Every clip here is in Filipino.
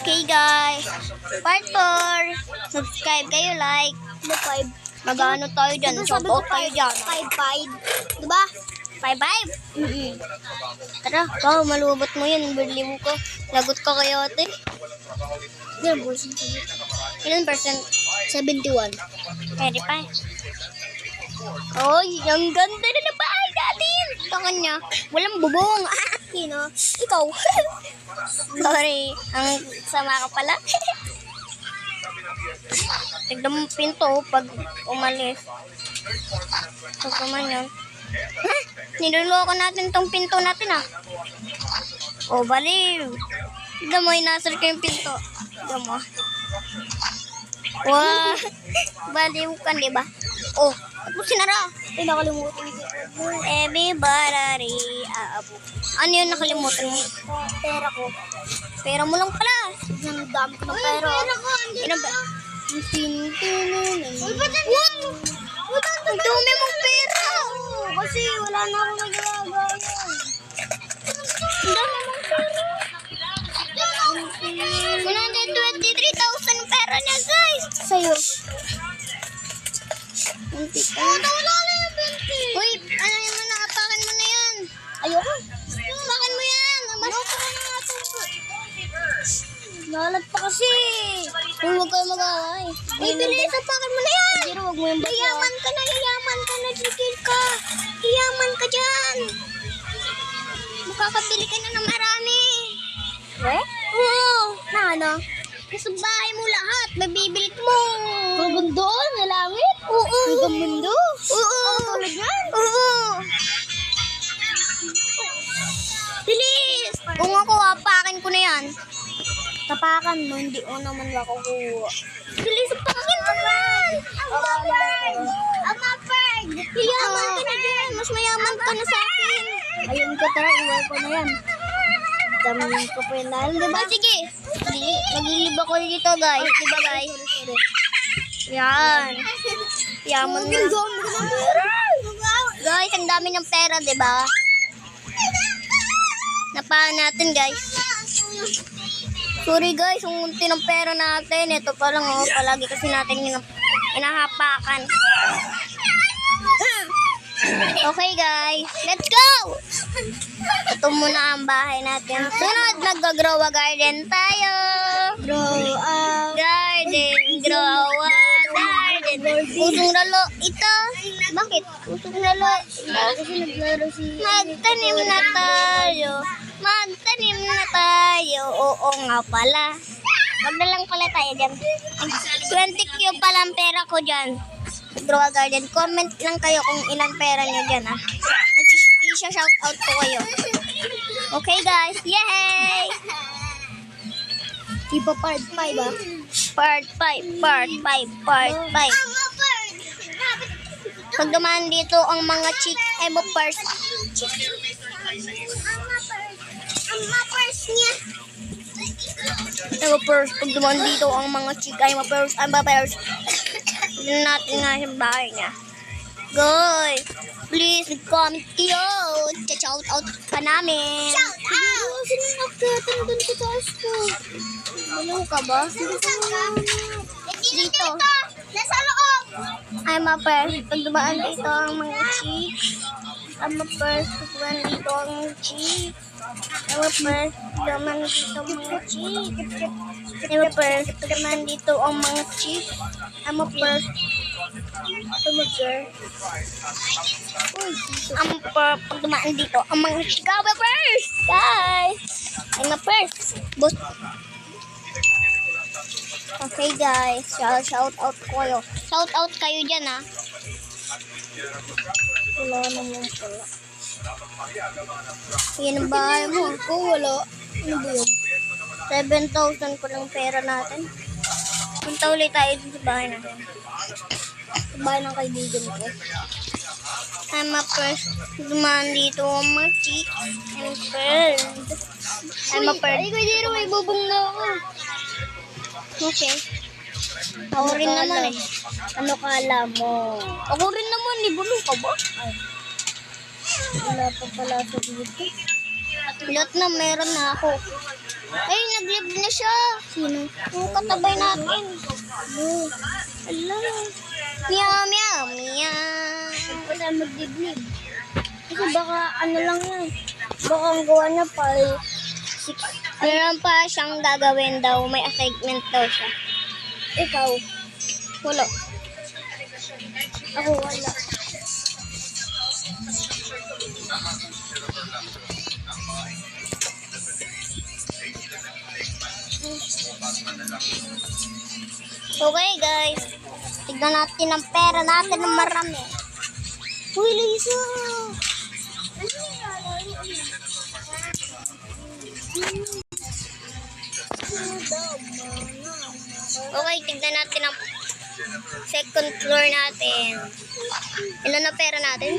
Okay guys, part 4. Subscribe kayo, like. The 5. Mag-ano tayo dyan, shout out tayo dyan. 5-5. Diba? 5-5. Tara, malubot mo yun, birli mo ko. Lagot ka kayo ate. Ilan percent? 71. Pwede pa. Oy, ang ganda na ng bahay natin. Sa kanya, walang bubong. Sino? Ikaw. Sorry, ang sama ka pala. Tignan mo pinto pag umalis. Pag naman yun. Niluloko natin tong pinto natin Oh, baliw. Tignan mo, inasar ko yung pinto. Tignan mo. Wow. Baliw ka, diba? Oh, ba't mo sinara? Ay, nakalimutan ko. Everybody, ano yun nakalimutan mo? Pera ko. Pera mo lang pala. Ang dami ko ng pera. Ilan ba? What? Ang dumi mong pera. Kasi wala na akong nagagawa yan. Ang dami mong pera. 123,000 pera niya, guys. Sa'yo. Wala na yung 20. Uy, ano yung nakapakan mo na yan? Ayoko. Pakan mo yan. Ayoko na nga ito. Nalat pa kasi. Huwag kayo mag-away. Uy, bilis. Apakan mo na yan. Pero huwag mo yung bato. Yayaman ka na. Sigil ka. Yayaman ka dyan. Makakabili ka na ng marami. Eh? Oo. Na ano? Sa bahay mo lahat. Mabibilit mo. Hanggang doon, na langit? Oo. Hanggang mundo? Oo. Tulad yan? Oo. Bilis. Kung ako, apakin ko na yan. Tapakan mo, hindi ko naman makukuha. Bilis, apakin mo naman. Ang mapag! Yayaman ka na dyan. Mas mayaman ka na sa akin. Ayun ko, tara, iwan ko na yan. Dami ko po yung lalim, diba? Sige. Maglilib ako dito, guys. Diba, guys? Sorry. Yan. Yaman na. Guys, ang dami ng pera, diba? Napahan natin, guys. Sorry, guys. Ang unti ng pera natin. Ito pa lang, palagi kasi natin inahapakan. Okay, guys. Let's go! Ito muna ang bahay natin. Sunod, nag-grow a garden tayo. Grow up. Garden, grow a garden. Pusong lalo. Ito. Bakit? Pusong lalo. Kasi naglaro si... Magtanim na tayo. Magtanim na tayo. Oo nga pala. Wag na lang pala tayo dyan. 20k pala ang pera ko dyan. Grow a garden. Comment lang kayo kung ilan pera nyo dyan shout out ko kayo. Okay guys. Yay! Di pa part 5 ah? Part 5. Pag dumaan dito ang mga chick, ay mo purse. Ang mapers niya. Ay mo purse. Pag dumaan dito ang mga chick, ay mo purse. Ay mo purse. Tignan natin nga yung bahay niya. Guys, please comment kayo. Shout out pa namin. Shout out! Sino yung akatan doon sa taas ko? Ano ka ba? Dito. Nasa loob. I'm a first. Pag dumaan dito ang mga chicks. I'm a first. Pag dumaan dito ang mga chicks. I'm a first. Pag dumaan dito ang mga chicks. I'm a first. Pag dumaan dito ang mga chicks. I'm a first. I'm a girl. Pag dumaan dito ang mga chicks. I'm a first. Guys. I'm a first. But okay guys, shout out ko kayo. Shout out kayo dyan Wala naman pala. Yan ang bahay mo. Ako wala. Ano ba yun? 7,000 ko lang pera natin. Punta ulit tayo dito sa bahay natin. Sa bahay ng kaibigan ko. I'm a first. Dumaan dito ang mga chicks. I'm a first. I'm a first. Ay, kaya may bubong na ako. Okay. Ako rin naman Ano kala mo? Ako rin naman. Libulong ka ba? Wala pa pala sa dito. Lahat na meron na ako. Ay, nag-live na siya. Sino? Yung katabay natin. No. Ala. Meow, meow, meow. Wala magdiblib. Kasi baka ano lang yan. Baka ang gawa niya pa ay 6. Meron pa siyang gagawin daw. May assignment daw siya. Ikaw. Wala. Ako wala. Okay guys. Tignan natin ang pera natin ng marami. Uy, Lisa! Okay, tignan natin ang second floor natin. Ilan na pera natin?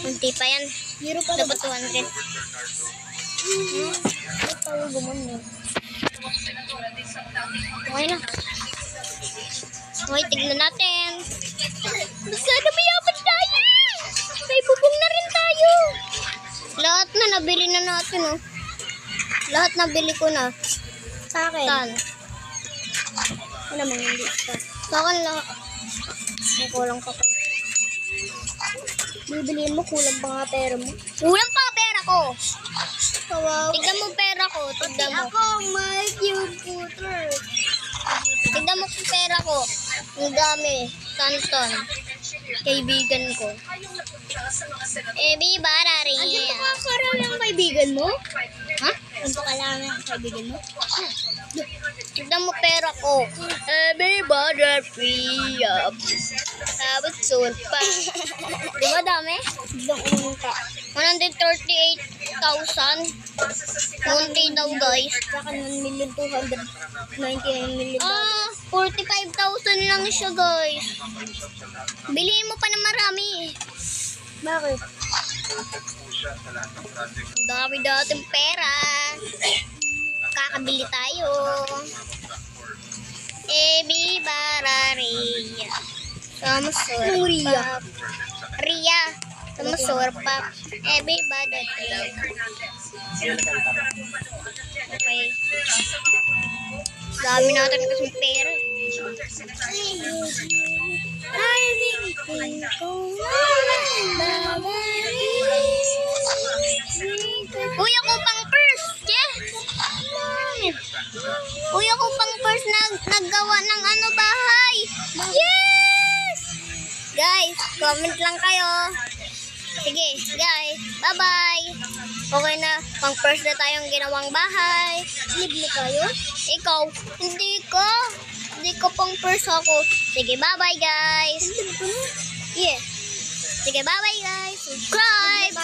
Kunti pa yan. Zero pa Dapat 200. Ba't tayo gumanon? Okay na. Okay, tignan natin. Sana may apat tayo. May bubong na rin tayo. Lahat na nabili na natin, oh. Lahat nabili ko na. Sa akin. Saan? Ano naman hindi pa. Sa akin lahat. May kulang pa pa. Bibiliin mo, kulang pa nga pera mo. Kulang pa pera ko. Kawawa. Tignan mo pera ko. Tignan mo. Ako, may computer. Tignan mo kung pera ko. Ang dami. Tanton. Kaibigan ko. Viva Rari. Andiyan pa karami ang kaibigan mo? Ha? Andiyan ka lang ang kaibigan mo? Tignan mo pera ko. Viva Rari. Sabot sur pa. Di ba dami? Biglang umunta. 138,000. Munti daw guys. Saka 1,299,000. 45,000 lang siya guys. Bilihin mo pa na marami. Bakit? Ang dami dating pera. Kakabili tayo. Viva Rari. Samusur Ria. Ria. Samusur pa. Viva Rari. Okay. Dami natin kasing pera. Uy, ako pang first. Yeah. Uy, ako pang first naggawa ng ano bahay. Yes! Guys, comment lang kayo. Sige, guys. Bye-bye. Okay na. Pang first na tayong ginawang bahay. Libre kayo? Ikaw, hindi ko. Hindi ko pang first ako. Sige, bye-bye guys. Yes. Sige, bye-bye guys. Subscribe.